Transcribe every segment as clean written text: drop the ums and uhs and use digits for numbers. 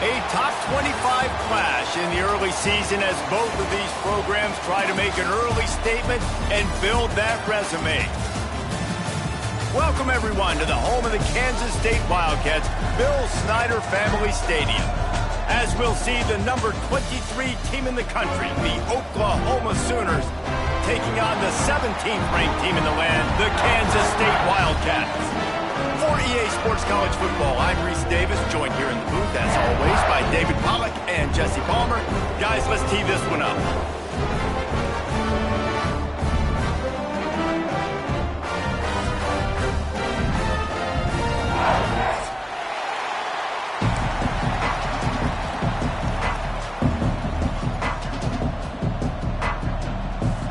A top 25 clash in the early season as both of these programs try to make an early statement and build that resume. Welcome, everyone, to the home of the Kansas State Wildcats, Bill Snyder Family Stadium. As we'll see the number 23 team in the country, the Oklahoma Sooners, taking on the 17th ranked team in the land, the Kansas State Wildcats. For EA Sports College Football, I'm Reese Davis, joined here in the booth, as always, by David Pollack and Jesse Palmer. Guys, let's tee this one up.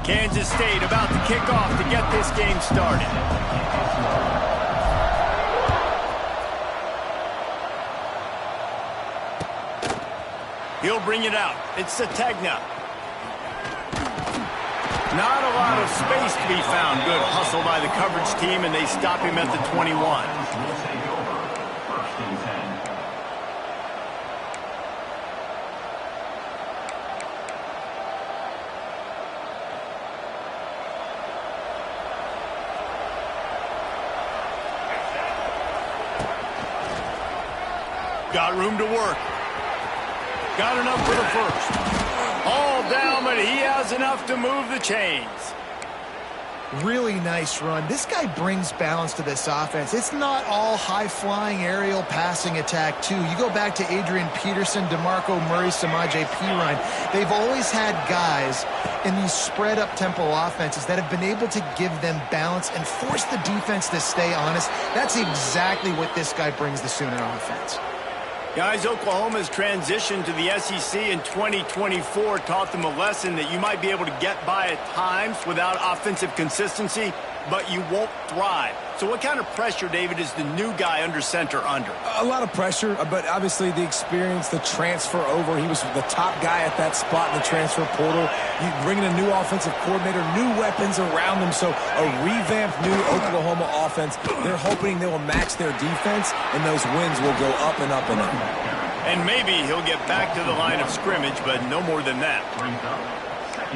Kansas State about to kick off to get this game started. He'll bring it out. It's Sategna. Not a lot of space to be found. Good hustle by the coverage team, and they stop him at the 21. Got room to work. Got enough for the first. All down, but he has enough to move the chains. Really nice run. This guy brings balance to this offense. It's not all high-flying aerial passing attack, too. You go back to Adrian Peterson, DeMarco Murray, Samaje Perine. They've always had guys in these spread-up tempo offenses that have been able to give them balance and force the defense to stay honest. That's exactly what this guy brings the Sooner offense. Guys, Oklahoma's transition to the SEC in 2024 taught them a lesson that you might be able to get by at times without offensive consistency, but you won't thrive. So what kind of pressure, David, is the new guy under center under? A lot of pressure, but obviously the experience, the transfer over. He was the top guy at that spot in the transfer portal. You bringing a new offensive coordinator, new weapons around them. So a revamped new Oklahoma offense. They're hoping they will match their defense, and those wins will go up and up and up. And maybe he'll get back to the line of scrimmage, but no more than that.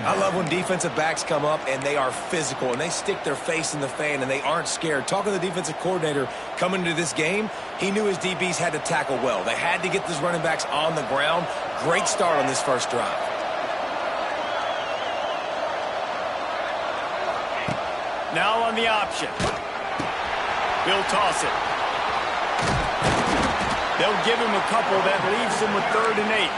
I love when defensive backs come up and they are physical and they stick their face in the fan and they aren't scared. Talking to the defensive coordinator coming into this game, he knew his DBs had to tackle well. They had to get these running backs on the ground. Great start on this first drive. Now on the option. He'll toss it. They'll give him a couple. That leaves him with 3rd and 8.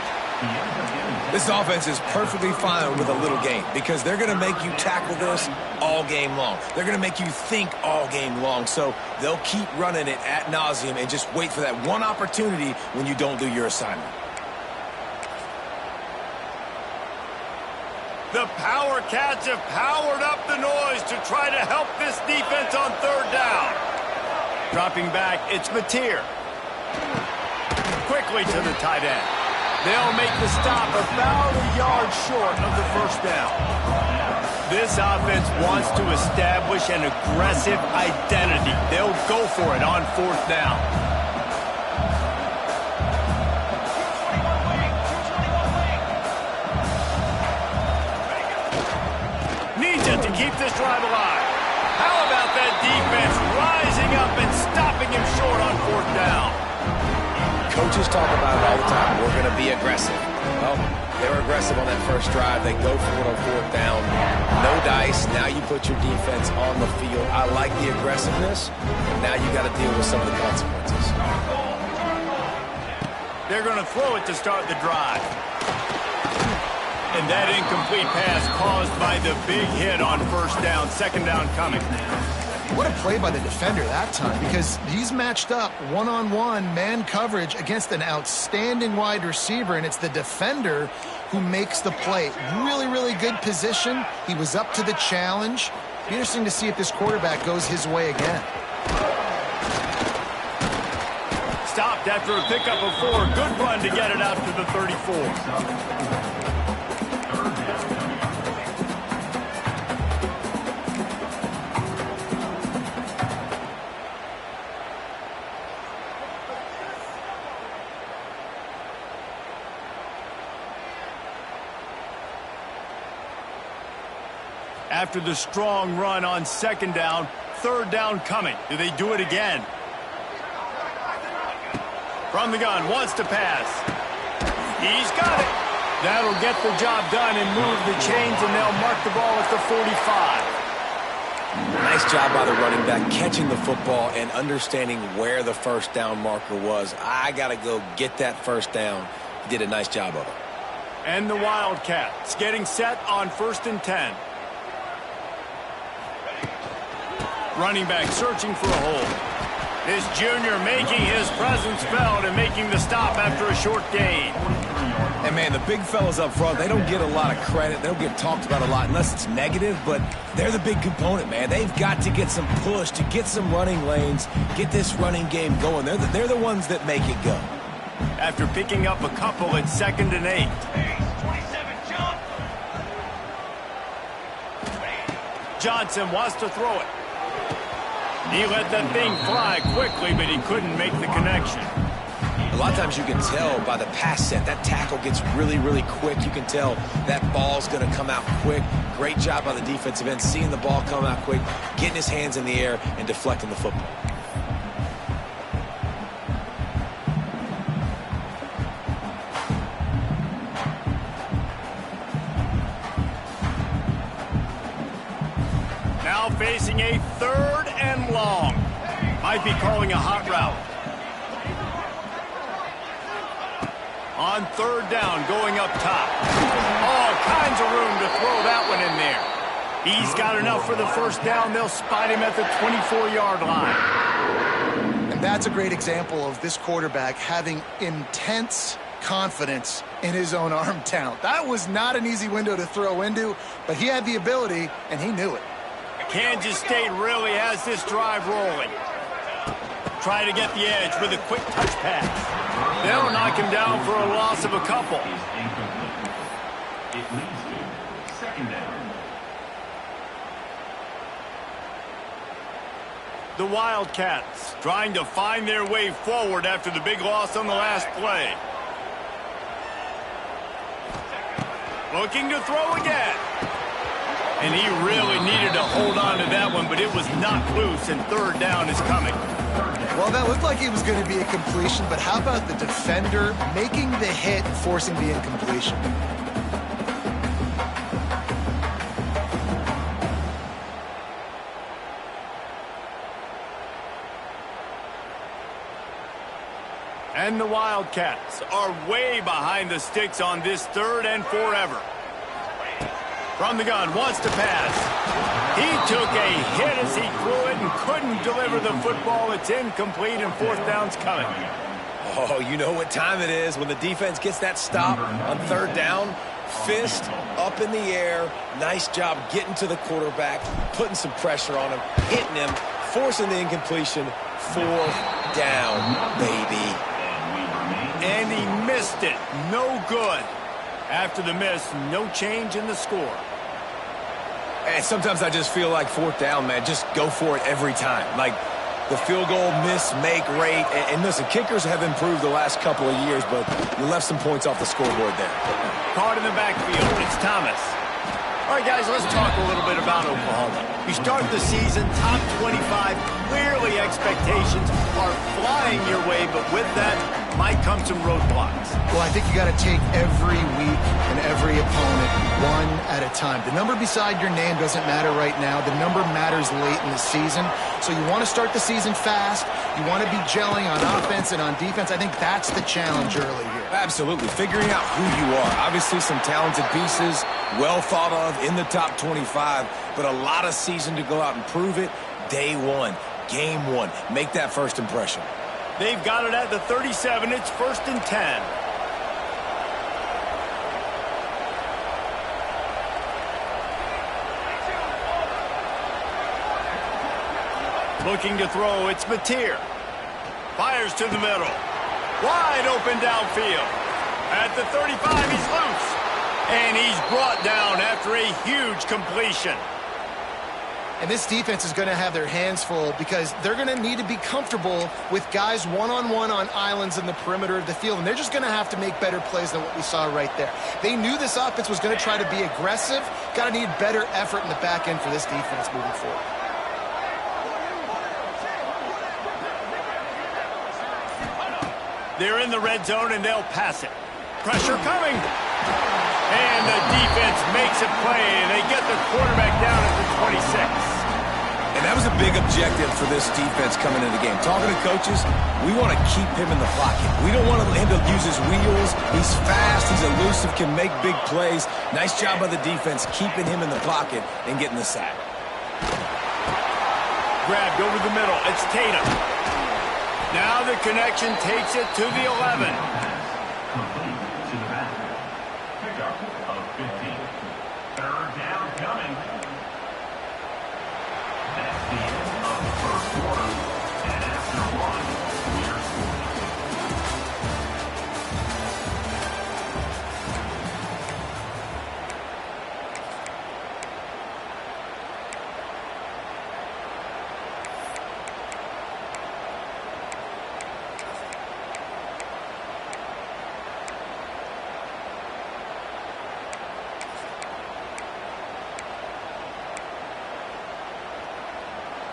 This offense is perfectly fine with a little game because they're going to make you tackle this all game long. They're going to make you think all game long. So they'll keep running it ad nauseum and just wait for that one opportunity when you don't do your assignment. The Power Cats have powered up the noise to try to help this defense on 3rd down. Dropping back, it's Mateer. Quickly to the tight end. They'll make the stop about a yard short of the first down. This offense wants to establish an aggressive identity. They'll go for it on 4th down. Needs it to keep this drive alive. How about that defense rising up and stopping him short on 4th down? Coaches talk about it all the time. We're going to be aggressive. Well, they were aggressive on that first drive. They go for it on 4th down. No dice. Now you put your defense on the field. I like the aggressiveness. And now you got to deal with some of the consequences. They're going to throw it to start the drive. And that incomplete pass caused by the big hit on 1st down. 2nd down coming. What a play by the defender that time, because he's matched up one-on-one man coverage against an outstanding wide receiver, and it's the defender who makes the play. Really, really good position. He was up to the challenge. Be interesting to see if this quarterback goes his way again. Stopped after a pickup of 4. Good run to get it out to the 34. After the strong run on second down, third down coming. Do they do it again? From the gun, wants to pass. He's got it. That'll get the job done and move the chains, and they'll mark the ball at the 45. Nice job by the running back, catching the football and understanding where the first down marker was. I got to go get that first down. He did a nice job of it. And the Wildcats getting set on 1st and 10. Running back searching for a hole. This junior making his presence felt and making the stop after a short gain. And, man, the big fellas up front, they don't get a lot of credit. They don't get talked about a lot unless it's negative, but they're the big component, man. They've got to get some push, to get some running lanes, get this running game going. They're the ones that make it go. After picking up a couple at 2nd and 8. Johnson wants to throw it. He let that thing fly quickly, but he couldn't make the connection. A lot of times you can tell by the pass set, that tackle gets really, really quick. You can tell that ball's going to come out quick. Great job by the defensive end, seeing the ball come out quick, getting his hands in the air, and deflecting the football. Now facing a 3rd and long. Might be calling a hot route. On 3rd down, going up top. All kinds of room to throw that one in there. He's got enough for the first down. They'll spot him at the 24-yard line. And that's a great example of this quarterback having intense confidence in his own arm talent. That was not an easy window to throw into, but he had the ability, and he knew it. Kansas State really has this drive rolling. Try to get the edge with a quick touch pass. They'll knock him down for a loss of a couple. It leads to 2nd down. The Wildcats trying to find their way forward after the big loss on the last play. Looking to throw again. And he really needed to hold on to that one, but it was knocked loose, and 3rd down is coming. Well, that looked like it was going to be a completion, but how about the defender making the hit and forcing the incompletion? And the Wildcats are way behind the sticks on this 3rd and forever. From the gun, wants to pass. He took a hit as he threw it and couldn't deliver the football. It's incomplete, and 4th down's coming. Oh, you know what time it is when the defense gets that stop on 3rd down. Fist up in the air. Nice job getting to the quarterback, putting some pressure on him, hitting him, forcing the incompletion. 4th down, baby. And he missed it. No good. After the miss, no change in the score. And sometimes I just feel like 4th down, man, just go for it every time. Like the field goal miss-make rate. And listen, kickers have improved the last couple of years, but you left some points off the scoreboard there. Caught in the backfield. It's Thomas. All right, guys, let's talk a little bit about Oklahoma. You start the season, top 25. Clearly, expectations are flying your way, but with that might come some roadblocks. Well, I think you got to take every week and every opponent one at a time. The number beside your name doesn't matter right now. The number matters late in the season. So you want to start the season fast. You want to be gelling on offense and on defense. I think that's the challenge early here. Absolutely. Figuring out who you are. Obviously, some talented pieces, well thought of in the top 25, but a lot of season to go out and prove it. Day one, game one. Make that first impression. They've got it at the 37. It's 1st and 10. Looking to throw, it's Mateer. Fires to the middle. Wide open downfield. At the 35, he's loose. And he's brought down after a huge completion. And this defense is going to have their hands full because they're going to need to be comfortable with guys one-on-one on islands in the perimeter of the field. And they're just going to have to make better plays than what we saw right there. They knew this offense was going to try to be aggressive. Got to need better effort in the back end for this defense moving forward. They're in the red zone, and they'll pass it. Pressure coming. And the defense makes a play, and they get the quarterback down at the 26. And that was a big objective for this defense coming into the game. Talking to coaches, we want to keep him in the pocket. We don't want him to use his wheels. He's fast, he's elusive, can make big plays. Nice job by the defense keeping him in the pocket and getting the sack. Grabbed over the middle. It's Tatum. Now the connection takes it to the 11. Complete to the back. Pickup of 15. Third down coming. That's the end of the first quarter. And after one, we're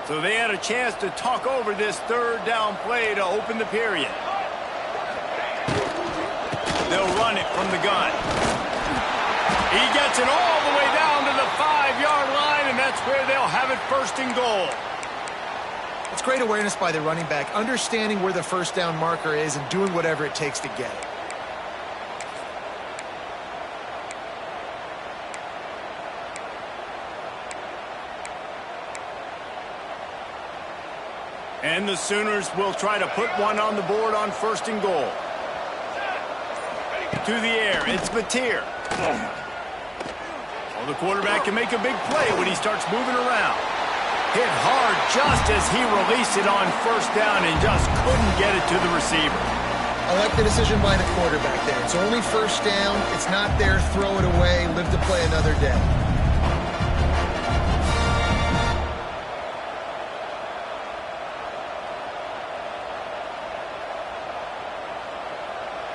So they had a chance to talk over this third down play to open the period. They'll run it from the gun. He gets it all the way down to the 5-yard line, and that's where they'll have it first and goal. It's great awareness by the running back, understanding where the first down marker is and doing whatever it takes to get it. And the Sooners will try to put one on the board on first and goal. To the air, it's Mateer. Well, the quarterback can make a big play when he starts moving around. Hit hard just as he released it on first down and just couldn't get it to the receiver. I like the decision by the quarterback there. It's only first down. It's not there. Throw it away. Live to play another day.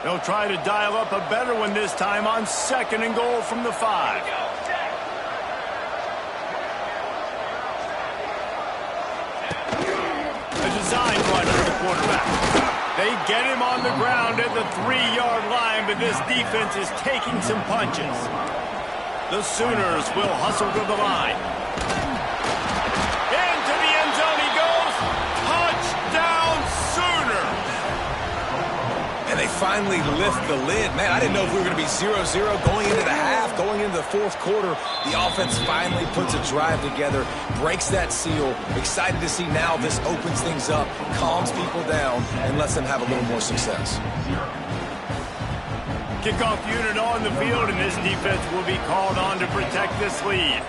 They'll try to dial up a better one this time on second and goal from the 5. A design run for the quarterback. They get him on the ground at the 3-yard line, but this defense is taking some punches. The Sooners will hustle to the line. Into the end zone he goes. Touchdown Sooners! And they finally lift the lid. Man, I didn't know if we were going to be 0-0 going into the half, going into the fourth quarter. The offense finally puts a drive together, breaks that seal. Excited to see now this opens things up, calms people down, and lets them have a little more success. Kickoff unit on the field, and this defense will be called on to protect this lead.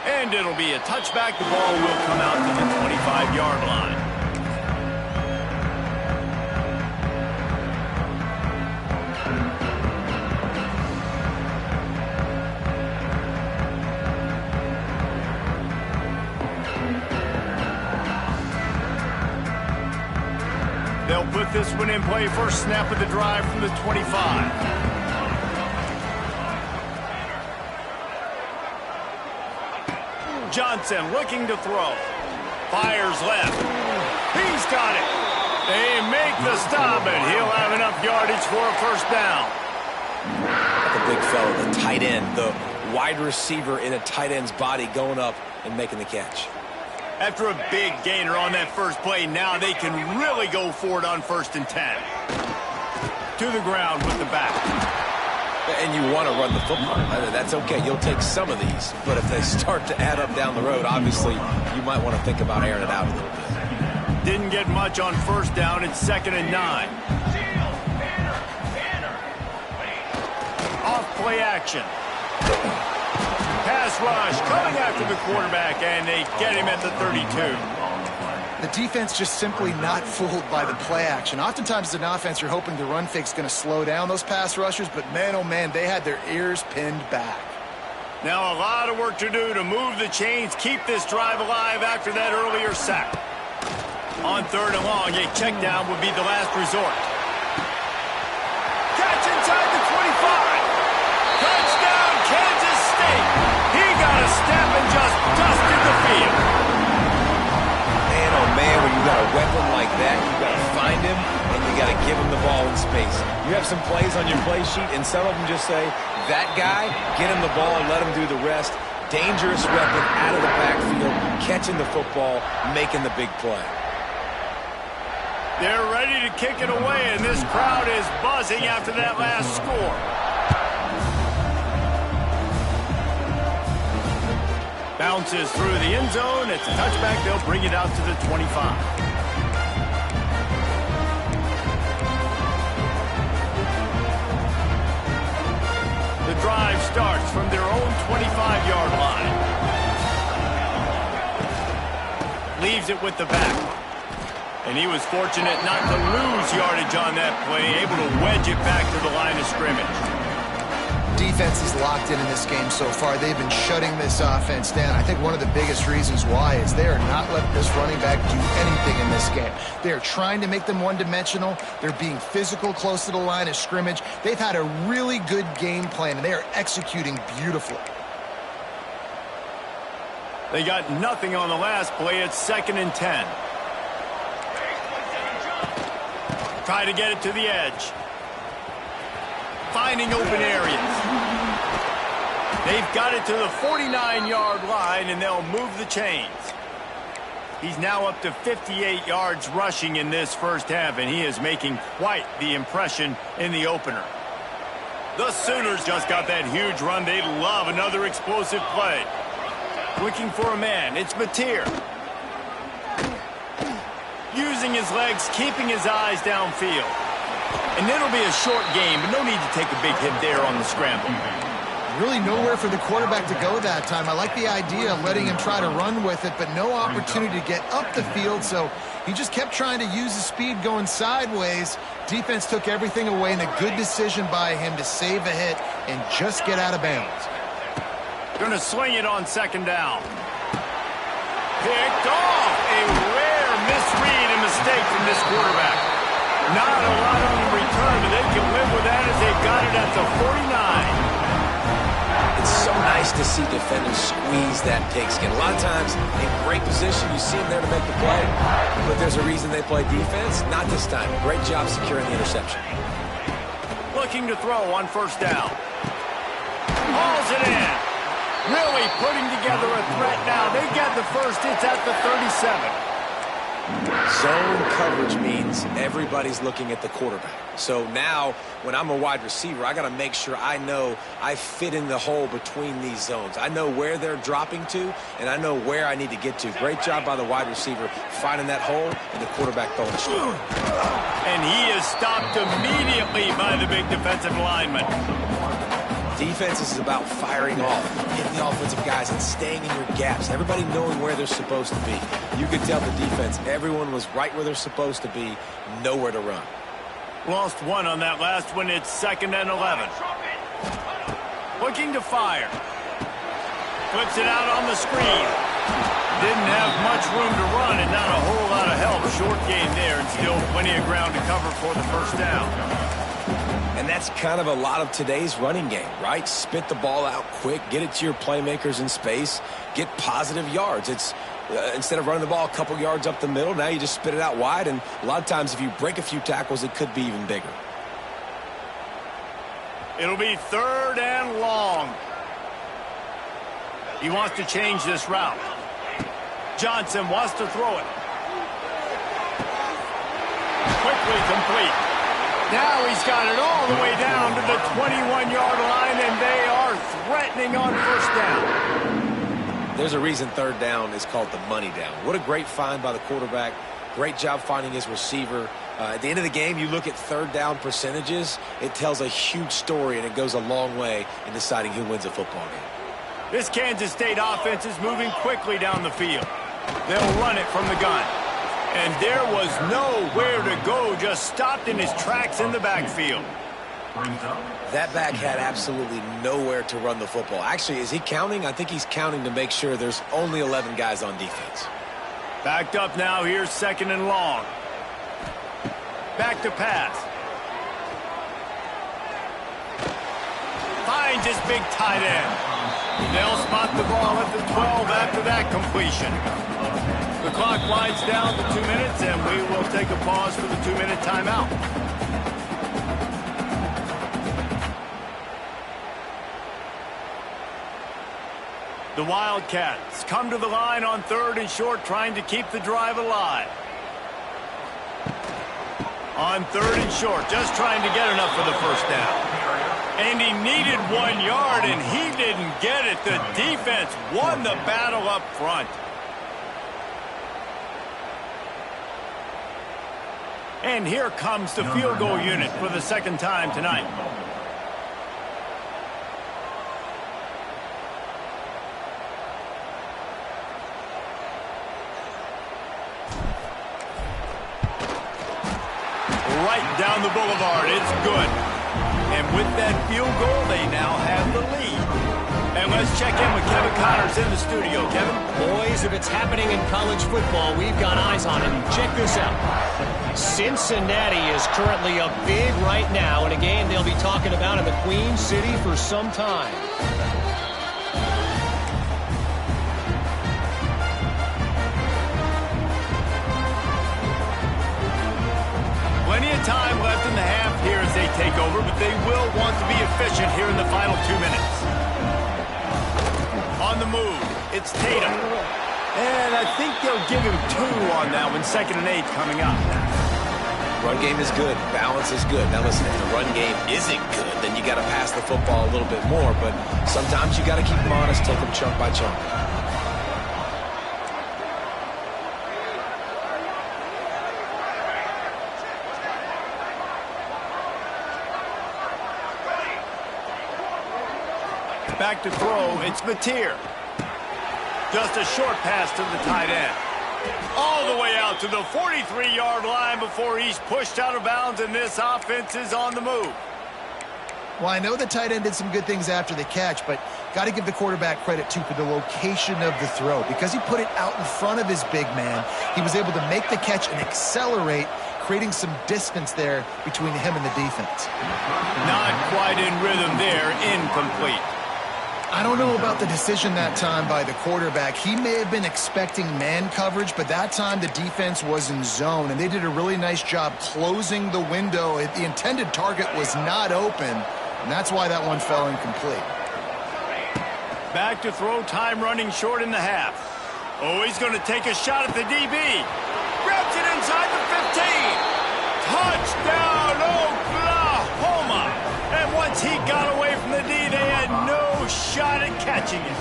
And it'll be a touchback. The ball will come out to the 25-yard line. They'll put this one in play. First snap of the drive from the 25. Johnson looking to throw. Fires left. He's got it. They make the stop, and he'll have enough yardage for a first down. The big fella, the tight end, the wide receiver in a tight end's body going up and making the catch. After a big gainer on that first play, now they can really go for it on 1st and 10. To the ground with the back. And you want to run the football. That's okay. You'll take some of these. But if they start to add up down the road, obviously, you might want to think about airing it out a little bit. Didn't get much on first down. It's 2nd and 9. Off play action. Pass rush coming after the quarterback, and they get him at the 32. The defense just simply not fooled by the play action. Oftentimes as an offense, you're hoping the run fake's going to slow down those pass rushers, but man, oh man, they had their ears pinned back. Now a lot of work to do to move the chains, keep this drive alive after that earlier sack. On 3rd and long, a check down would be the last resort. Catch inside the 25. Touchdown, Kansas State. He got a step and just dusted the field. Man, oh man, when you got a weapon like that, you got to find him and you got to give him the ball in space. You have some plays on your play sheet, and some of them just say, that guy, get him the ball and let him do the rest. Dangerous weapon out of the backfield, catching the football, making the big play. They're ready to kick it away, and this crowd is buzzing after that last score. Bounces through the end zone. It's a touchback. They'll bring it out to the 25. The drive starts from their own 25-yard line. Leaves it with the back. And he was fortunate not to lose yardage on that play, able to wedge it back to the line of scrimmage. Defense is locked in this game so far. They've been shutting this offense down. I think one of the biggest reasons why is they are not letting this running back do anything in this game. They are trying to make them one-dimensional. They're being physical close to the line of scrimmage. They've had a really good game plan, and they are executing beautifully. They got nothing on the last play. It's 2nd and 10. Try to get it to the edge. Finding open areas. They've got it to the 49-yard line, and they'll move the chains. He's now up to 58 yards rushing in this first half, and he is making quite the impression in the opener. The Sooners just got that huge run. They love another explosive play. Looking for a man. It's Mateer. Using his legs, keeping his eyes downfield. And it'll be a short game, but no need to take a big hit there on the scramble. Really nowhere for the quarterback to go that time. I like the idea of letting him try to run with it, but no opportunity to get up the field, so he just kept trying to use his speed going sideways. Defense took everything away, and a good decision by him to save a hit and just get out of bounds. Going to swing it on 2nd down. Picked off. A rare misread and mistake from this quarterback. Not a lot on the return, but they can live with that as they got it at the 49. It's so nice to see defenders squeeze that pigskin. A lot of times, in great position, you see them there to make the play. But there's a reason they play defense. Not this time. Great job securing the interception. Looking to throw on 1st down. Hauls it in. Really putting together a threat now. They got the first. It's at the 37. Zone coverage means everybody's looking at the quarterback. So now, when I'm a wide receiver, I got to make sure I know I fit in the hole between these zones. I know where they're dropping to, and I know where I need to get to. Great job by the wide receiver finding that hole, and the quarterback throwing the strike. And he is stopped immediately by the big defensive lineman. Defense is about firing off, hitting the offensive guys, and staying in your gaps. Everybody knowing where they're supposed to be. You could tell the defense, everyone was right where they're supposed to be, nowhere to run. Lost one on that last one. It's 2nd and 11. Looking to fire. Flips it out on the screen. Didn't have much room to run and not a whole lot of help. Short game there and still plenty of ground to cover for the 1st down. And that's kind of a lot of today's running game, right? Spit the ball out quick, get it to your playmakers in space, get positive yards. It's instead of running the ball a couple yards up the middle, now you just spit it out wide, and a lot of times if you break a few tackles, it could be even bigger. It'll be 3rd and long. He wants to change this route. Johnson wants to throw it. Quickly complete. Now he's got it all the way down to the 21-yard line, and they are threatening on 1st down. There's a reason 3rd down is called the money down. What a great find by the quarterback. Great job finding his receiver. At the end of the game, you look at 3rd down percentages. It tells a huge story, and it goes a long way in deciding who wins a football game. This Kansas State offense is moving quickly down the field. They'll run it from the gun. And there was nowhere to go, just stopped in his tracks in the backfield. That back had absolutely nowhere to run the football. Actually, is he counting? I think he's counting to make sure there's only 11 guys on defense. Backed up now, here's 2nd and long. Back to pass. Finds his big tight end. They'll spot the ball at the 12 after that completion. The clock winds down to 2 minutes, and we will take a pause for the 2-minute timeout. The Wildcats come to the line on 3rd and short, trying to keep the drive alive. On 3rd and short, just trying to get enough for the first down. And he needed 1 yard, and he didn't get it. The defense won the battle up front. And here comes the field goal unit for the 2nd time tonight. Right down the boulevard, it's good. And with that field goal, they now have the lead. And let's check in with Kevin Connors in the studio. Kevin? Boys, if it's happening in college football, we've got eyes on it. Check this out. Cincinnati is currently up big right now in a game they'll be talking about in the Queen City for some time. Plenty of time left in the half here as they take over, but they will want to be efficient here in the final 2 minutes. On the move, it's Tatum. And I think they'll give him 2 on that one. 2nd and 8 coming up. Run game is good. Balance is good. Now listen, if the run game isn't good, then you got to pass the football a little bit more. But sometimes you got to keep them honest, take them chunk by chunk. Back to throw, it's Mateer. Just a short pass to the tight end. All the way out to the 43-yard line before he's pushed out of bounds, and this offense is on the move. Well, I know the tight end did some good things after the catch, but got to give the quarterback credit, too, for the location of the throw. Because he put it out in front of his big man, he was able to make the catch and accelerate, creating some distance there between him and the defense. Not quite in rhythm there, incomplete. I don't know about the decision that time by the quarterback. He may have been expecting man coverage, but that time the defense was in zone, and they did a really nice job closing the window. The intended target was not open, and that's why that one fell incomplete. Back to throw, time running short in the half. Oh, he's going to take a shot at the DB. Grabs it inside the 15. Touchdown, Oklahoma! And once he got away from the D, they had no shot at catching it.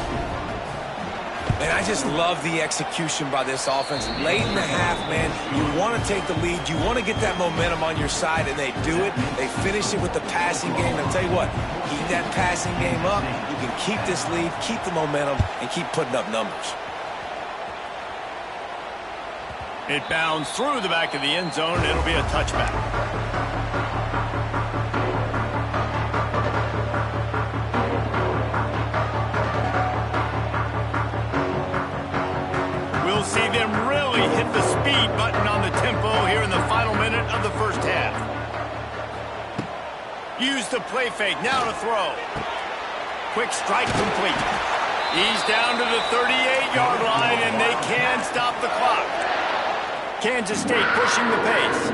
And I just love the execution by this offense. Late in the half, man, you want to take the lead. You want to get that momentum on your side, and they do it. They finish it with the passing game. And I'll tell you what, keep that passing game up. You can keep this lead, keep the momentum, and keep putting up numbers. It bounds through the back of the end zone, and it'll be a touchback. We'll see them really hit the speed button on the tempo here in the final minute of the first half. Use the play fake, now to throw. Quick strike complete. He's down to the 38-yard line, and they can stop the clock. Kansas State pushing the pace.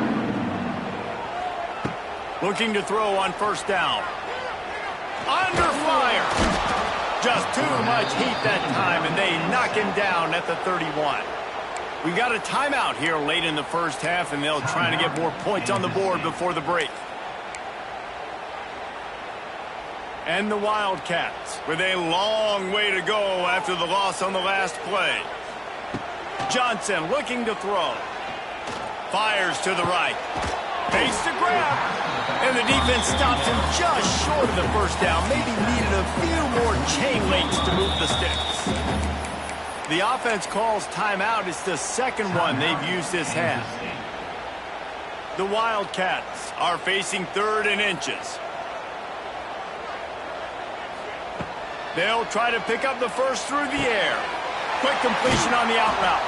Looking to throw on first down. Under fire. Just too much heat that time, and they knock him down at the 31. We got a timeout here late in the first half, and they'll try to get more points on the board before the break. And the Wildcats with a long way to go after the loss on the last play. Johnson looking to throw. Fires to the right. Face to grab. And the defense stops him just short of the first down. Maybe needed a few more chain links to move the sticks. The offense calls timeout. It's the second one they've used this half. The Wildcats are facing 3rd and inches. They'll try to pick up the first through the air. Quick completion on the out route.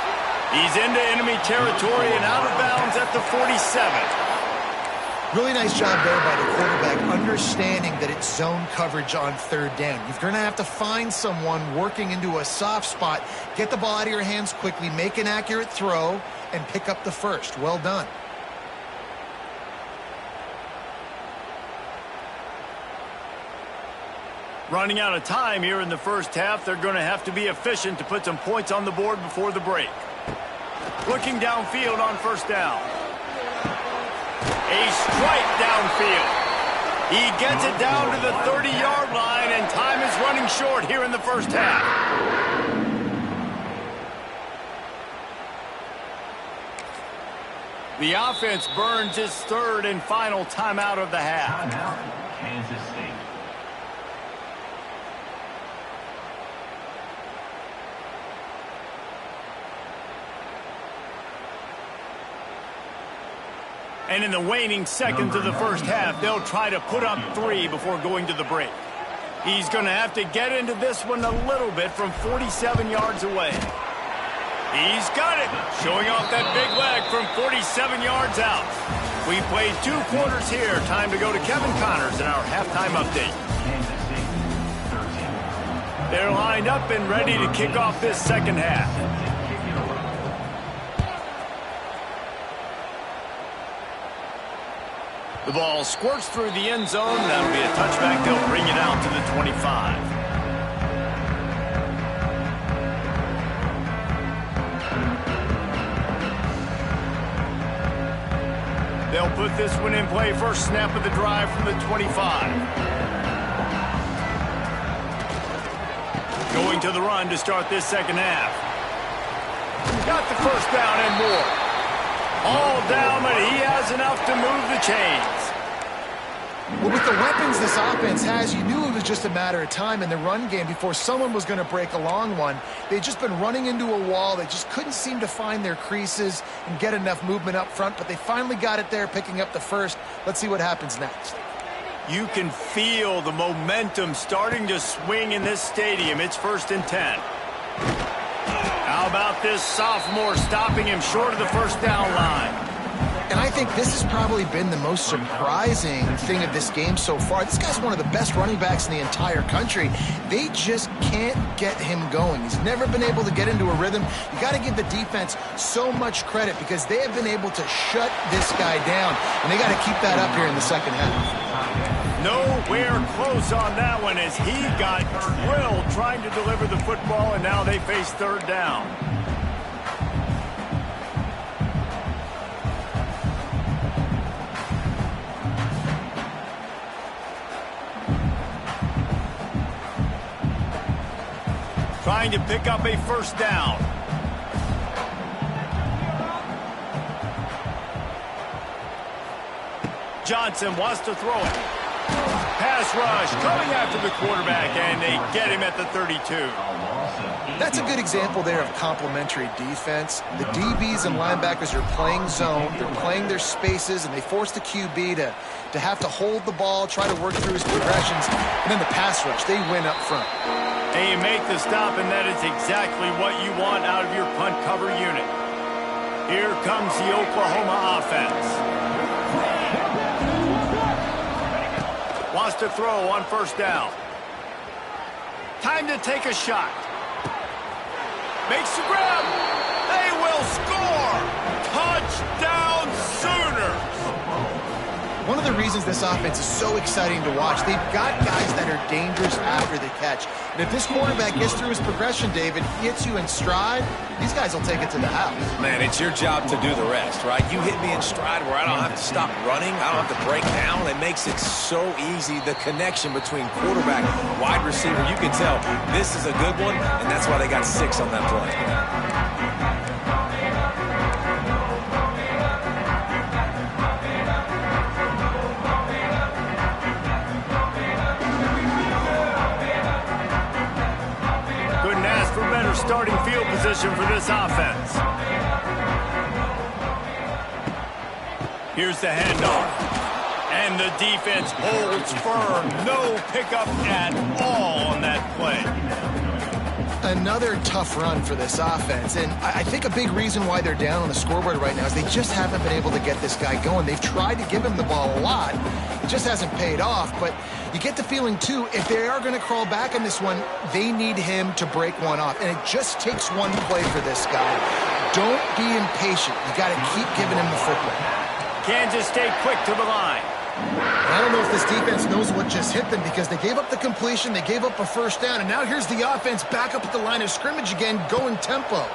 He's into enemy territory and out of bounds at the 47. Really nice job there by the quarterback, understanding that it's zone coverage on 3rd down. You're going to have to find someone working into a soft spot, get the ball out of your hands quickly, make an accurate throw, and pick up the first. Well done. Running out of time here in the first half, they're going to have to be efficient to put some points on the board before the break. Looking downfield on 1st down. A strike downfield. He gets it down to the 30-yard line, and time is running short here in the first half. The offense burns its 3rd and final timeout of the half. Timeout, Kansas State. And in the waning seconds of the first half, they'll try to put up 3 before going to the break. He's going to have to get into this one a little bit from 47 yards away. He's got it, showing off that big leg from 47 yards out. We played 2 quarters here. Time to go to Kevin Connors in our halftime update. Kansas State, 13. They're lined up and ready to kick off this second half. The ball squirts through the end zone. That'll be a touchback. They'll bring it out to the 25. They'll put this one in play. First snap of the drive from the 25. Going to the run to start this second half. Got the first down and more. All down, but he has enough to move the chains. Well, with the weapons this offense has, you knew it was just a matter of time in the run game before someone was going to break a long one. They'd just been running into a wall. They just couldn't seem to find their creases and get enough movement up front, but they finally got it there, picking up the first. Let's see what happens next. You can feel the momentum starting to swing in this stadium. It's 1st and 10. How about this sophomore stopping him short of the first down line? And I think this has probably been the most surprising thing of this game so far. This guy's one of the best running backs in the entire country. They just can't get him going. He's never been able to get into a rhythm. You got to give the defense so much credit because they have been able to shut this guy down, and they got to keep that up here in the second half. Nowhere close on that one as he got drilled trying to deliver the football, and now they face 3rd down. Trying to pick up a first down. Johnson wants to throw it. Pass rush coming after the quarterback, and they get him at the 32. That's a good example there of complementary defense. The DBs and linebackers are playing zone. They're playing their spaces, and they force the QB to have to hold the ball, try to work through his progressions, and then the pass rush, they win up front. And you make the stop, and that is exactly what you want out of your punt cover unit. Here comes the Oklahoma offense. Wants to throw on first down. Time to take a shot. Makes the grab. They will score. Touchdown Sooners. One of the reasons this offense is so exciting to watch, they've got guys that are dangerous after the catch. And if this quarterback gets through his progression, David, hits you in stride, these guys will take it to the house. Man, it's your job to do the rest, right? You hit me in stride where I don't have to stop running. I don't have to break down. It makes it so easy. The connection between quarterback and wide receiver, you can tell this is a good one, and that's why they got 6 on that play. starting field position for this offense. Here's the handoff. And the defense holds firm. No pickup at all on that play. Another tough run for this offense, and I think a big reason why they're down on the scoreboard right now is they just haven't been able to get this guy going. They've tried to give him the ball a lot. It just hasn't paid off, but you get the feeling, too, if they are going to crawl back on this one, they need him to break one off, and it just takes one play for this guy. Don't be impatient. You got to keep giving him the football. Kansas stay quick to the line. I don't know if this defense knows what just hit them because they gave up the completion, they gave up a first down, and now here's the offense back up at the line of scrimmage again, going tempo.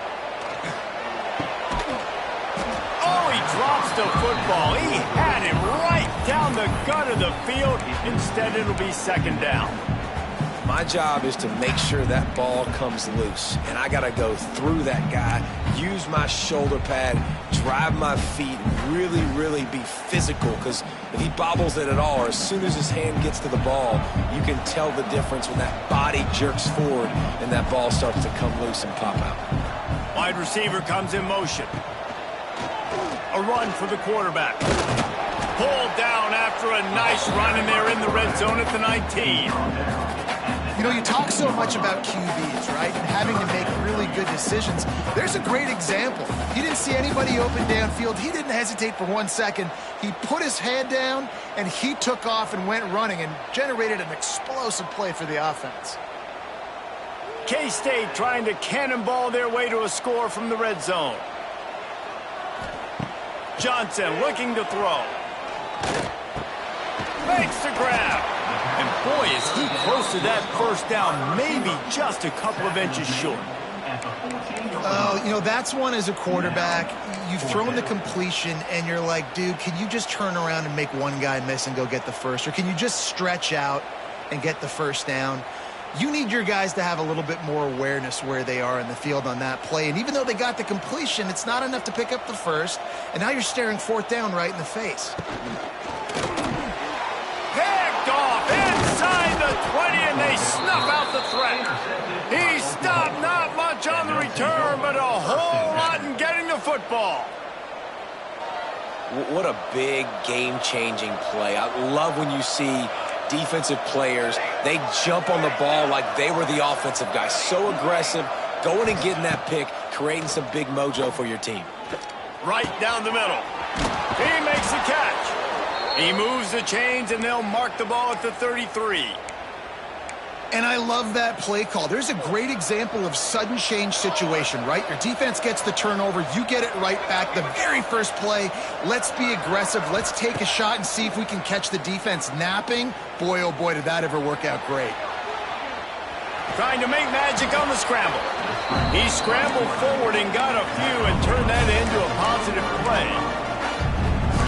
Oh, he drops the football. He had it right down the gut of the field. Instead, it'll be second down. My job is to make sure that ball comes loose, and I got to go through that guy, use my shoulder pad, drive my feet, really, really be physical, because if he bobbles it at all, or as soon as his hand gets to the ball, you can tell the difference when that body jerks forward and that ball starts to come loose and pop out. Wide receiver comes in motion. A run for the quarterback. Pulled down after a nice run, and they're in the red zone at the 19. You know, you talk so much about QBs, right, and having to make really good decisions. There's a great example. He didn't see anybody open downfield. He didn't hesitate for 1 second. He put his head down, and he took off and went running and generated an explosive play for the offense. K-State trying to cannonball their way to a score from the red zone. Johnson looking to throw. Makes the grab. And boy, is he close to that first down, maybe just a couple of inches short. Oh, you know, that's one as a quarterback. You've thrown the completion, and you're like, dude, can you just turn around and make one guy miss and go get the first? Or can you just stretch out and get the first down? You need your guys to have a little bit more awareness where they are in the field on that play. And even though they got the completion, it's not enough to pick up the first. And now you're staring fourth down right in the face. Picked off inside the 20, and they snuff out the threat. He stopped, not much on the return, but a whole lot in getting the football. What a big game-changing play. I love when you see defensive players, they jump on the ball like they were the offensive guy. So aggressive, going and getting that pick, creating some big mojo for your team. Right down the middle. He makes the catch. He moves the chains, and they'll mark the ball at the 33. And I love that play call. There's a great example of sudden change situation, right? Your defense gets the turnover. You get it right back. The very first play, let's be aggressive. Let's take a shot and see if we can catch the defense napping. Boy, oh boy, did that ever work out great. Trying to make magic on the scramble. He scrambled forward and got a few and turned that into a positive play.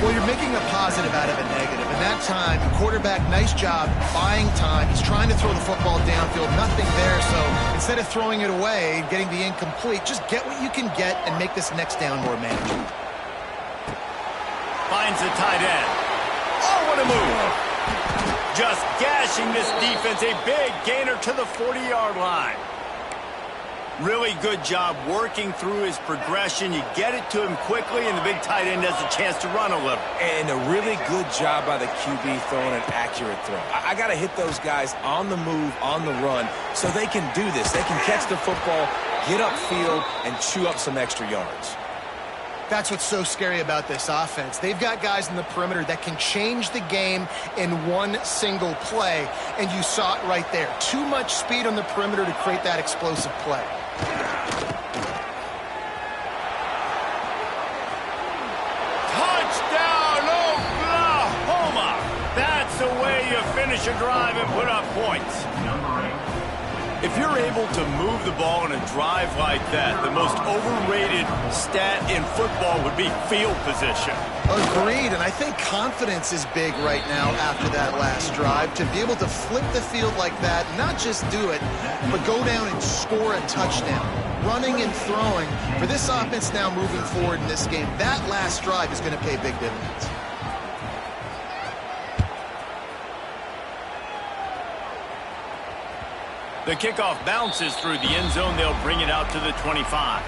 Well, you're making a positive out of a negative. And that time, quarterback, nice job, buying time. He's trying to throw the football downfield, nothing there. So instead of throwing it away, getting the incomplete, just get what you can get and make this next down more manageable. Finds the tight end. Oh, what a move. Just gashing this defense, a big gainer to the 40-yard line. Really good job working through his progression. You get it to him quickly, and the big tight end has a chance to run a little. And a really good job by the QB throwing an accurate throw. I got to hit those guys on the move, on the run, so they can do this. They can catch the football, get upfield, and chew up some extra yards. That's what's so scary about this offense. They've got guys in the perimeter that can change the game in one single play, and you saw it right there. Too much speed on the perimeter to create that explosive play. Touchdown, Oklahoma! That's the way you finish a drive and put up points. If you're able to move the ball in a drive like that, the most overrated stat in football would be field position. Agreed, and I think confidence is big right now after that last drive. To be able to flip the field like that, not just do it, but go down and score a touchdown. Running and throwing. For this offense now moving forward in this game, that last drive is going to pay big dividends. The kickoff bounces through the end zone. They'll bring it out to the 25.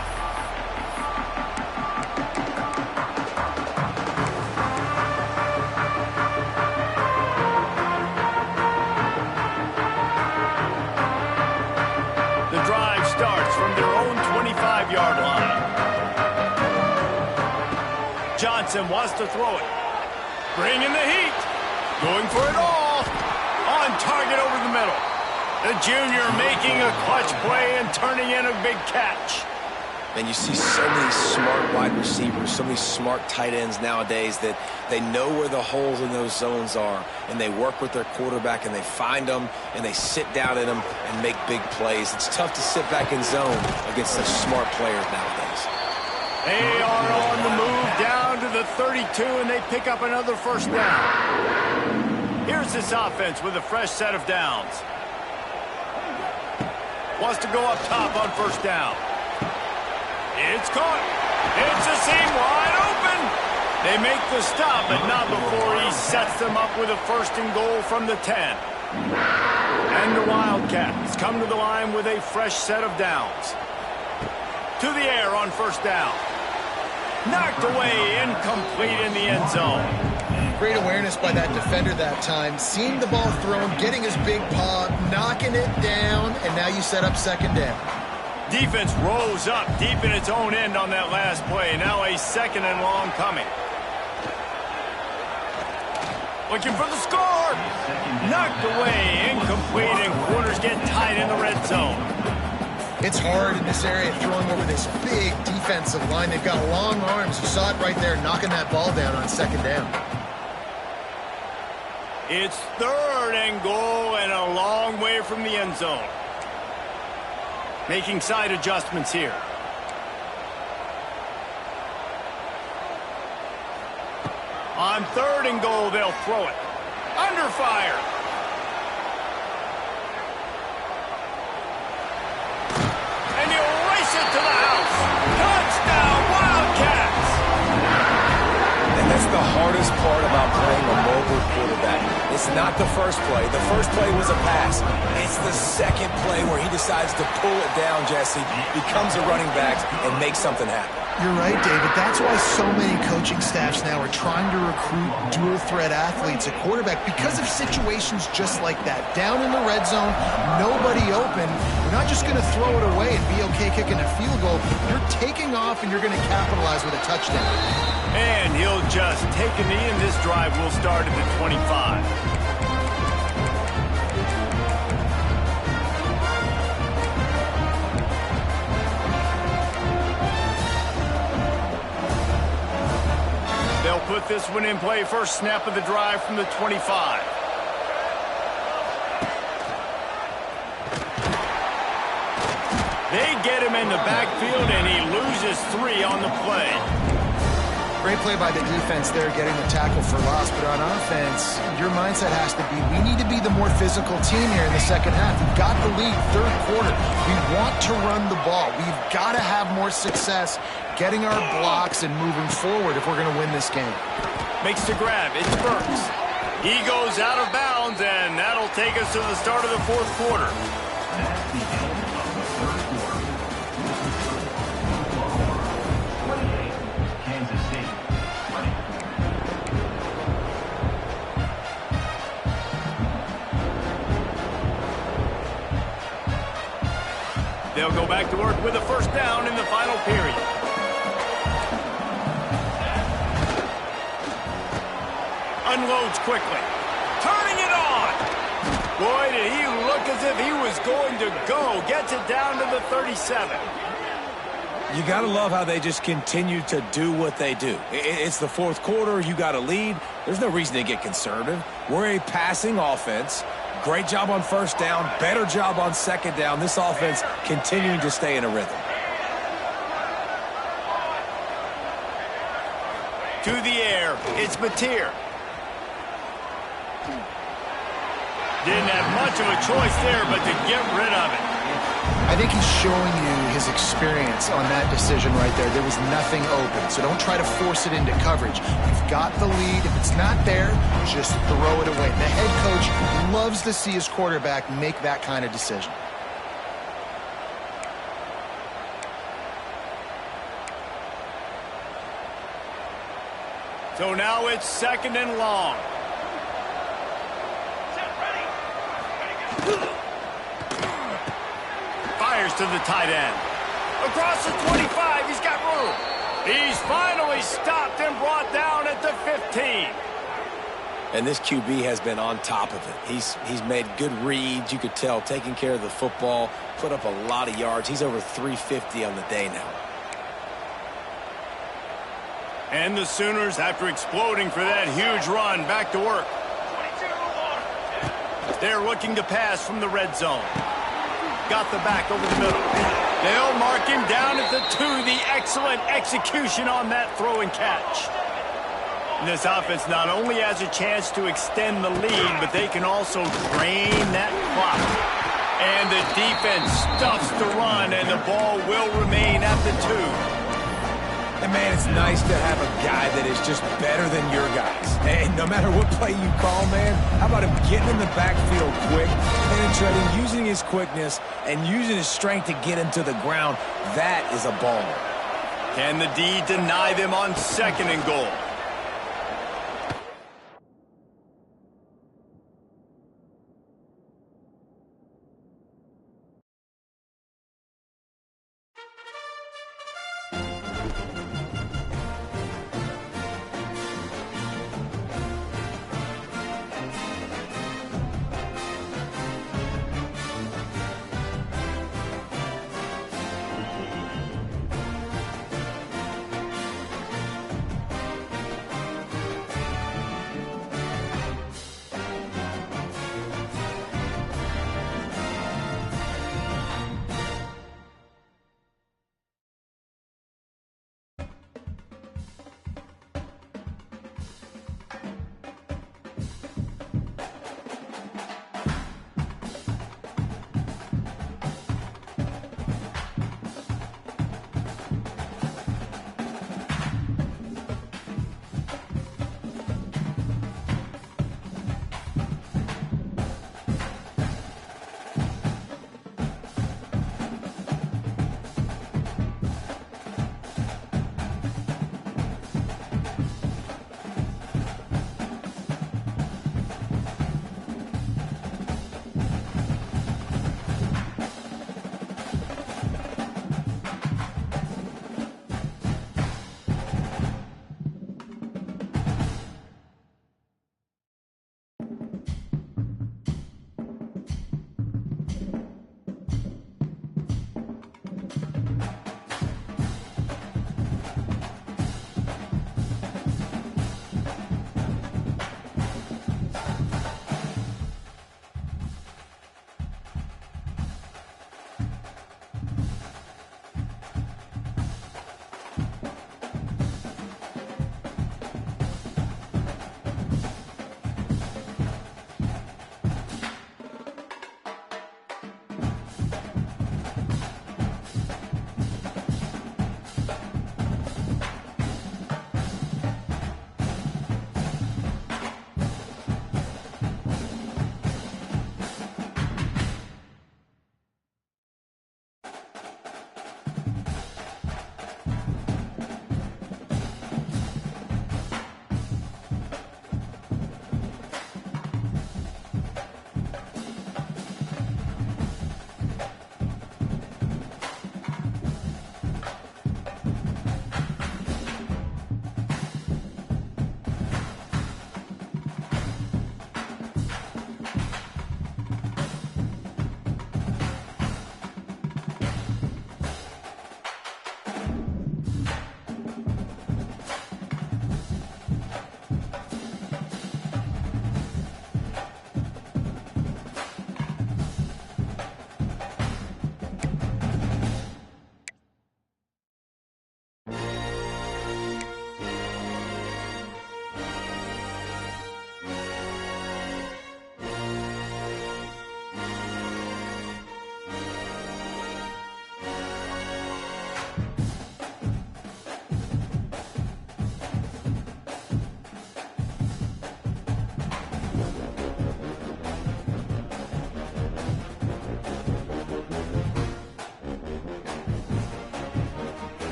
The drive starts from their own 25-yard line. Johnson wants to throw it. Bringing the heat. Going for it all. On target over the middle. The junior making a clutch play and turning in a big catch. And you see so many smart wide receivers, so many smart tight ends nowadays that they know where the holes in those zones are, and they work with their quarterback, and they find them, and they sit down in them and make big plays. It's tough to sit back in zone against such smart players nowadays. They are on the move down to the 32, and they pick up another first down. Here's this offense with a fresh set of downs. Wants to go up top on first down. It's caught. It's a seam wide open. They make the stop, but not before he sets them up with a first and goal from the 10. And the Wildcats come to the line with a fresh set of downs. To the air on first down. Knocked away, incomplete in the end zone. Great awareness by that defender that time. Seeing the ball thrown, getting his big paw, knocking it down, and now you set up second down. Defense rose up deep in its own end on that last play. Now a second and long coming. Looking for the score. Knocked away, incomplete, and corners get tight in the red zone. It's hard in this area throwing over this big defensive line. They've got long arms. You saw it right there, knocking that ball down on second down. It's third and goal and a long way from the end zone. Making side adjustments here. On third and goal, they'll throw it. Under fire. And he'll race it to the house. Touchdown, Wildcats! And that's the hardest part about playing a mobile quarterback. It's not the first play. The first play was a pass. It's the second play where he decides to pull it down, Jesse, becomes a running back, and makes something happen. You're right, David. That's why so many coaching staffs now are trying to recruit dual-threat athletes at quarterback because of situations just like that. Down in the red zone, nobody open. You're not just going to throw it away and be okay kicking a field goal. You're taking off, and you're going to capitalize with a touchdown. And he'll just take a knee, and this drive will start at the 25. They'll put this one in play. First snap of the drive from the 25. They get him in the backfield, and he loses 3 on the play. Great play by the defense there, getting the tackle for loss. But on offense, your mindset has to be, we need to be the more physical team here in the second half. We've got the lead, third quarter. We want to run the ball. We've got to have more success getting our blocks and moving forward if we're going to win this game. Makes the grab. It's Burks. He goes out of bounds, and that'll take us to the start of the fourth quarter. That's the end of the third quarter. 28, Kansas City, 20. They'll go back to work with a first down in the final period. Unloads quickly. Turning it on. Boy, did he look as if he was going to go. Gets it down to the 37. You got to love how they just continue to do what they do. It's the fourth quarter. You got a lead. There's no reason to get conservative. We're a passing offense. Great job on first down. Better job on second down. This offense continuing to stay in a rhythm. To the air. It's Mateer. Didn't have much of a choice there, but to get rid of it. I think he's showing you his experience on that decision right there. There was nothing open, so don't try to force it into coverage. You've got the lead. If it's not there, just throw it away. The head coach loves to see his quarterback make that kind of decision. So now it's 2nd and long. Fires to the tight end. Across the 25, he's got room. He's finally stopped and brought down at the 15. And this QB has been on top of it. He's made good reads. You could tell, taking care of the football, put up a lot of yards. He's over 350 on the day now. And the Sooners, after exploding for that huge run, back to work. They're looking to pass from the red zone. Got the back over the middle. They'll mark him down at the 2. The excellent execution on that throw and catch. And this offense not only has a chance to extend the lead, but they can also drain that clock. And the defense stuffs the run, and the ball will remain at the 2. And, man, it's nice to have a guy that is just better than your guys. And no matter what play you call, man, how about him getting in the backfield quick, penetrating, using his quickness, and using his strength to get him to the ground? That is a baller. Can the D deny them on 2nd and goal?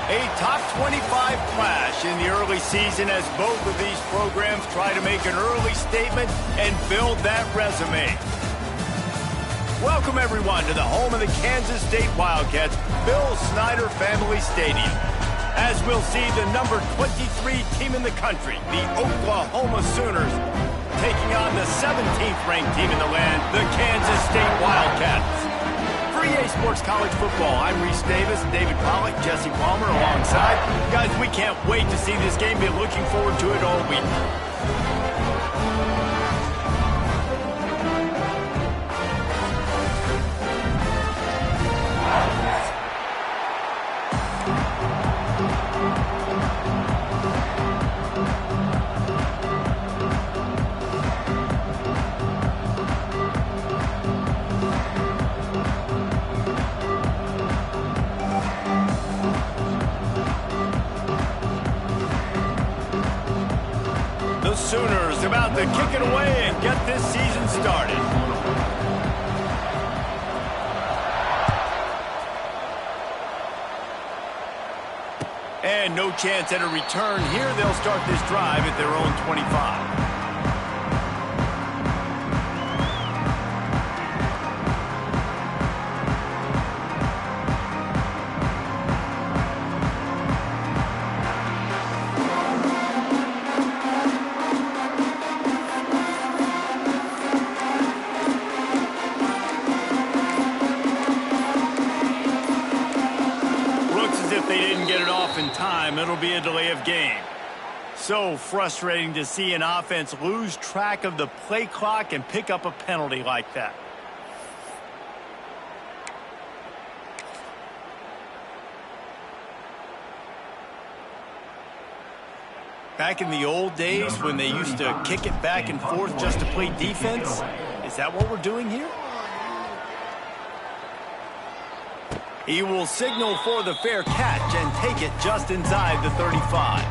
A top 25 clash in the early season as both of these programs try to make an early statement and build that resume. Welcome, everyone, to the home of the Kansas State Wildcats, Bill Snyder Family Stadium. As we'll see the number 23 team in the country, the Oklahoma Sooners, taking on the 17th ranked team in the land, the Kansas State Wildcats. For EA Sports College Football, I'm Reese Davis, David Pollack, Jesse Palmer alongside. Guys, we can't wait to see this game. Be looking forward to it all week. The Sooners about to kick it away and get this season started. And no chance at a return here. They'll start this drive at their own 25. In time, it'll be a delay of game. So frustrating to see an offense lose track of the play clock and pick up a penalty like that. Back in the old days when they used to kick it back and forth just to play defense, is that what we're doing here? He will signal for the fair catch and take it just inside the 35.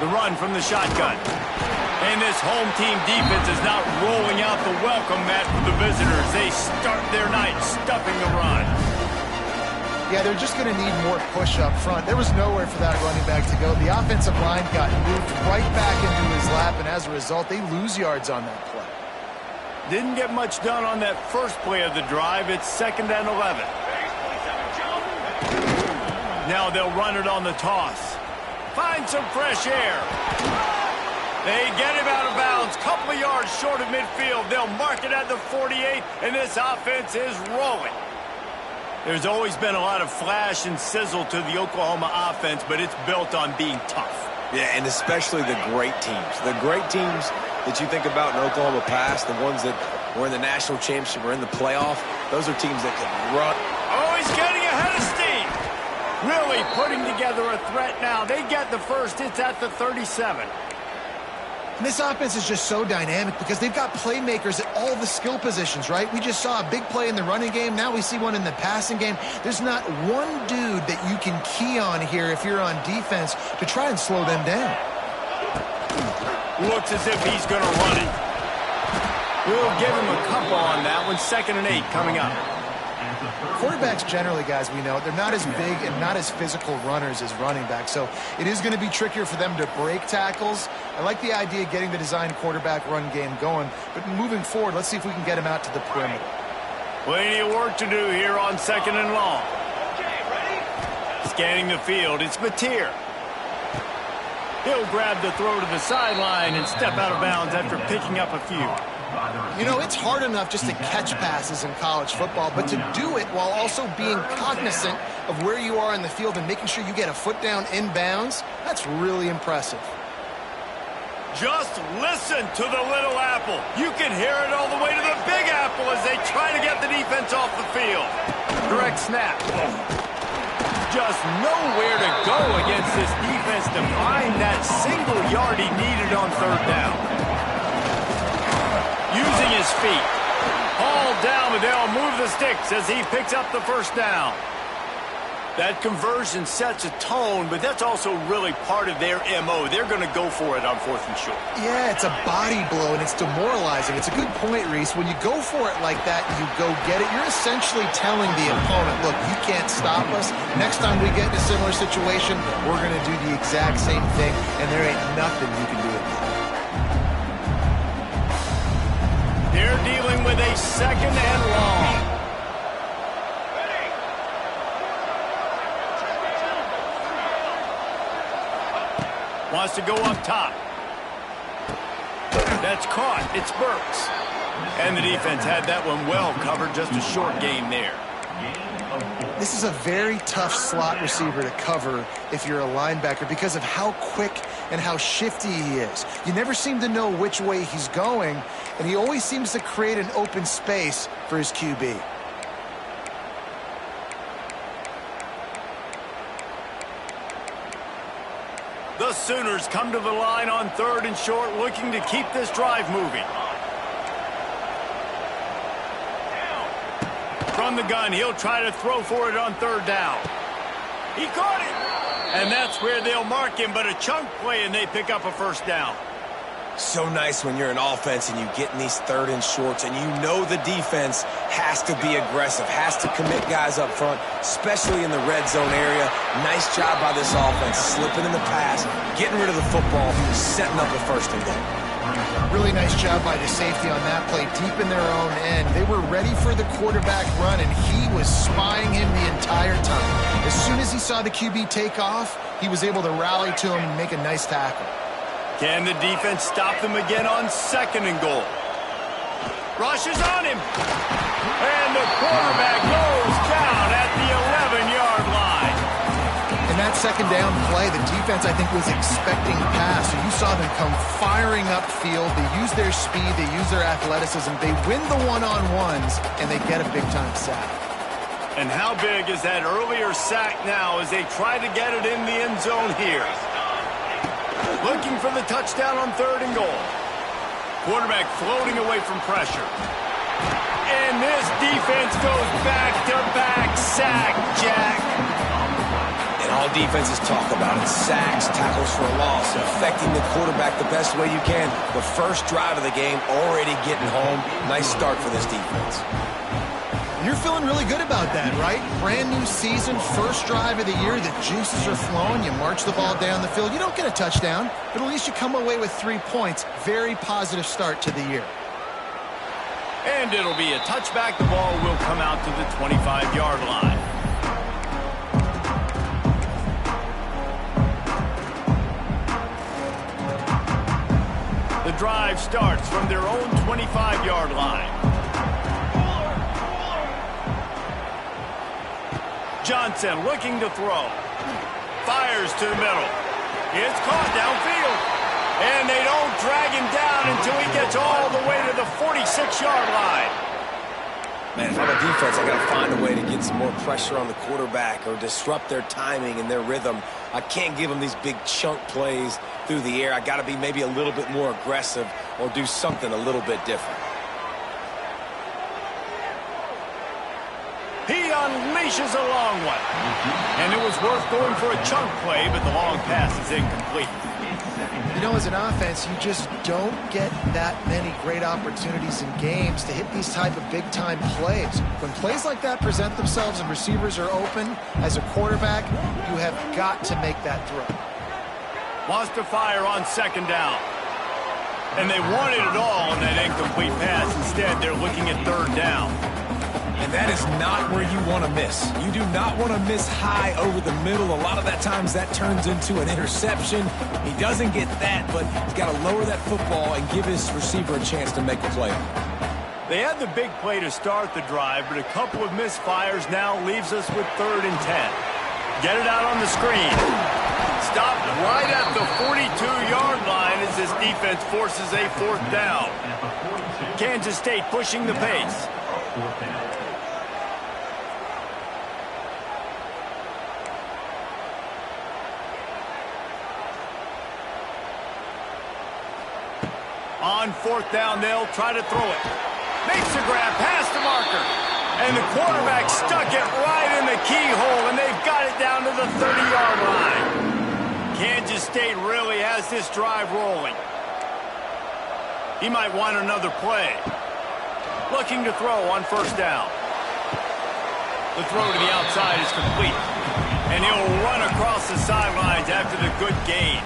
The run from the shotgun. And this home team defense is not rolling out the welcome mat for the visitors. They start their night stuffing the run. Yeah, they're just going to need more push up front. There was nowhere for that running back to go. The offensive line got moved right back into his lap, and as a result, they lose yards on that play. Didn't get much done on that first play of the drive. It's 2nd and 11. Now they'll run it on the toss. Find some fresh air. They get him out of bounds, couple of yards short of midfield. They'll mark it at the 48, and this offense is rolling. There's always been a lot of flash and sizzle to the Oklahoma offense, but it's built on being tough. Yeah, and especially the great teams. The great teams that you think about in Oklahoma past, the ones that were in the national championship or in the playoff, those are teams that can run. Oh, he's getting ahead of steam. Really putting together a threat now. They get the first. It's at the 37. And this offense is just so dynamic because they've got playmakers at all the skill positions, right? We just saw a big play in the running game. Now we see one in the passing game. There's not one dude that you can key on here if you're on defense to try and slow them down. Looks as if he's going to run it. We'll give him a couple on that one. 2nd and 8 coming up. Quarterbacks generally, guys, we know, they're not as big and not as physical runners as running backs, so it is going to be trickier for them to break tackles. I like the idea of getting the design quarterback run game going, but moving forward, let's see if we can get him out to the perimeter. Plenty of work to do here on 2nd and long. Scanning the field, it's Mateer. He'll grab the throw to the sideline and step out of bounds after picking up a few. You know, it's hard enough just to catch passes in college football, but to do it while also being cognizant of where you are in the field and making sure you get a foot down in bounds, that's really impressive. Just listen to the Little Apple. You can hear it all the way to the Big Apple as they try to get the defense off the field. Direct snap. Just nowhere to go against this defense to find that single yard he needed on 3rd down. Using his feet. Hauled down, but they'll move the sticks as he picks up the first down. That conversion sets a tone, but that's also really part of their MO. They're going to go for it on 4th and short. Yeah, it's a body blow, and it's demoralizing. It's a good point, Reese. When you go for it like that and you go get it, you're essentially telling the opponent, look, you can't stop us. Next time we get in a similar situation, we're going to do the exact same thing, and there ain't nothing you can do about it. They're dealing with a 2nd and long. Wants to go up top. That's caught. It's Burks. And the defense had that one well covered. Just a short game there. This is a very tough slot receiver to cover if you're a linebacker because of how quick and how shifty he is. You never seem to know which way he's going, and he always seems to create an open space for his QB. The Sooners come to the line on 3rd and short, looking to keep this drive moving. From the gun, he'll try to throw for it on 3rd down. He caught it! And that's where they'll mark him, but a chunk play, and they pick up a first down. So nice when you're an offense and you get in these 3rd and shorts and you know the defense has to be aggressive, has to commit guys up front, especially in the red zone area. Nice job by this offense, slipping in the pass, getting rid of the football, setting up a 1st and goal. Really nice job by the safety on that play, deep in their own end. They were ready for the quarterback run, and he was spying him the entire time. As soon as he saw the QB take off, he was able to rally to him and make a nice tackle. Can the defense stop them again on 2nd and goal? Rush is on him. And the quarterback goes down at the 11-yard line. In that 2nd down play, the defense, I think, was expecting pass. So you saw them come firing upfield. They use their speed. They use their athleticism. They win the one-on-ones, and they get a big-time sack. And how big is that earlier sack now as they try to get it in the end zone here? Looking for the touchdown on 3rd and goal. Quarterback floating away from pressure. And this defense goes back-to-back sack, Jack. And all defenses talk about it. Sacks, tackles for a loss, affecting the quarterback the best way you can. The first drive of the game, already getting home. Nice start for this defense. You're feeling really good about that, right? Brand new season, first drive of the year. The juices are flowing. You march the ball down the field. You don't get a touchdown, but at least you come away with 3 points. Very positive start to the year. And it'll be a touchback. The ball will come out to the 25-yard line. The drive starts from their own 25-yard line. Johnson looking to throw. Fires to the middle. It's caught downfield. And they don't drag him down until he gets all the way to the 46-yard line. Man, if I'm a defense, I got to find a way to get some more pressure on the quarterback or disrupt their timing and their rhythm. I can't give them these big chunk plays through the air. I got to be maybe a little bit more aggressive or do something a little bit different. He unleashes a long one. And it was worth going for a chunk play, but the long pass is incomplete. You know, as an offense, you just don't get that many great opportunities in games to hit these type of big-time plays. When plays like that present themselves and receivers are open, as a quarterback, you have got to make that throw. Wants to fire on 2nd down. And they wanted it all on that incomplete pass. Instead, they're looking at 3rd down. And that is not where you want to miss. You do not want to miss high over the middle. A lot of that times that turns into an interception. He doesn't get that, but he's got to lower that football and give his receiver a chance to make a play. They had the big play to start the drive, but a couple of misfires now leaves us with 3rd and 10. Get it out on the screen. Stopped right at the 42-yard line as this defense forces a 4th down. Kansas State pushing the pace. On 4th down, they'll try to throw it. Makes the grab past the marker. And the quarterback stuck it right in the keyhole, and they've got it down to the 30-yard line. Kansas State really has this drive rolling. He might want another play. Looking to throw on first down. The throw to the outside is complete. And he'll run across the sidelines after the good gain.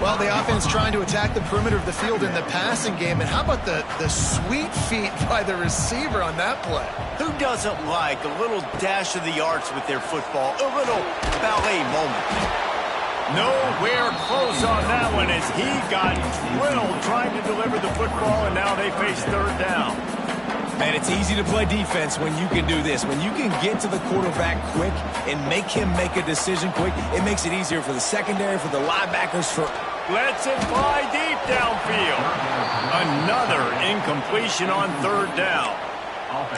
Well, the offense trying to attack the perimeter of the field in the passing game. And how about the sweet feet by the receiver on that play? Who doesn't like a little dash of the arts with their football? A little ballet moment. Nowhere close on that one as he got drilled trying to deliver the football, and now they face third down. Man, it's easy to play defense when you can do this. When you can get to the quarterback quick and make him make a decision quick, it makes it easier for the secondary, for the linebackers, for... Lets it fly deep downfield. Another incompletion on third down.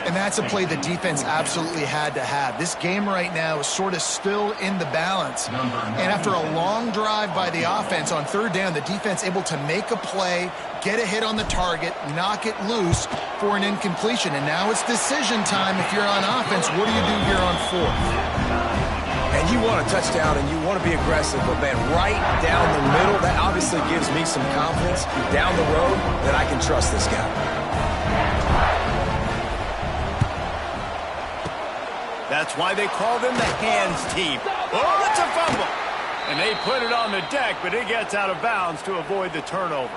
And that's a play the defense absolutely had to have. This game right now is sort of still in the balance. And after a long drive by the offense on third down, the defense able to make a play, get a hit on the target, knock it loose for an incompletion. And now it's decision time if you're on offense. What do you do here on fourth? And you want a touchdown and you want to be aggressive, but man, right down the middle, that obviously gives me some confidence down the road that I can trust this guy. That's why they call them the hands team. Oh, it's a fumble. And they put it on the deck, but it gets out of bounds to avoid the turnover.